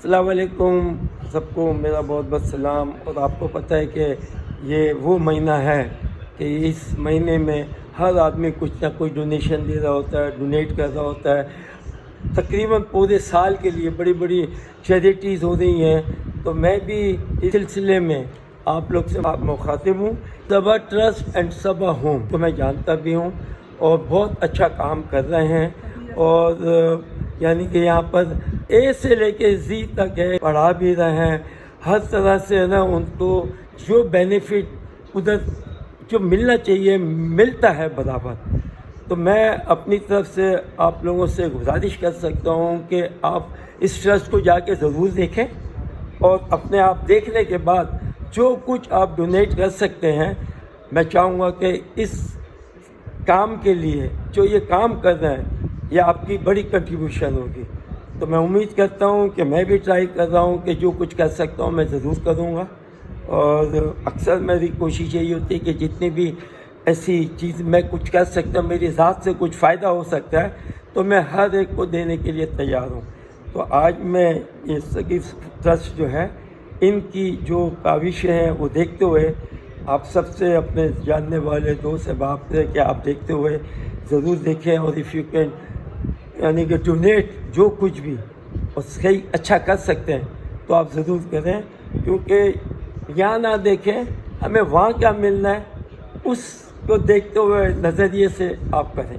अस्सलाम वालेकुम सबको मेरा बहुत बहुत सलाम। और आपको पता है कि ये वो महीना है कि इस महीने में हर आदमी कुछ ना कुछ डोनेशन दे रहा होता है, डोनेट कर रहा होता है। तकरीबन पूरे साल के लिए बड़ी बड़ी चैरिटीज़ हो रही हैं, तो मैं भी इस सिलसिले में आप लोग से मुखातिब हूँ। सबा ट्रस्ट एंड सबा होम तो मैं जानता भी हूँ और बहुत अच्छा काम कर रहे हैं। और यानी कि यहाँ पर ए से लेके जी तक है, पढ़ा भी रहे हैं। हर तरह से है ना, उनको जो बेनिफिट उधर जो मिलना चाहिए मिलता है बराबर। तो मैं अपनी तरफ से आप लोगों से गुजारिश कर सकता हूँ कि आप इस ट्रस्ट को जाके ज़रूर देखें और अपने आप देखने के बाद जो कुछ आप डोनेट कर सकते हैं, मैं चाहूँगा कि इस काम के लिए जो ये काम कर रहे हैं ये आपकी बड़ी कंट्रीब्यूशन होगी। तो मैं उम्मीद करता हूँ कि मैं भी ट्राई कर रहा हूँ कि जो कुछ कर सकता हूँ मैं ज़रूर करूँगा। और अक्सर मेरी कोशिश यही होती है कि जितनी भी ऐसी चीज़ मैं कुछ कर सकता हूँ, मेरी ज़ात से कुछ फ़ायदा हो सकता है, तो मैं हर एक को देने के लिए तैयार हूँ। तो आज मैं ये सगीर ट्रस्ट जो है, इनकी जो काविशें हैं वो देखते हुए आप सबसे अपने जानने वाले दोस्त अहबाब से कि आप देखते हुए ज़रूर देखें। और इफ़ यू कैन यानी कि डोनेट जो कुछ भी और सही अच्छा कर सकते हैं तो आप ज़रूर करें, क्योंकि यहाँ ना देखें हमें वहाँ क्या मिलना है, उसको देखते हुए नज़रिए से आप करें।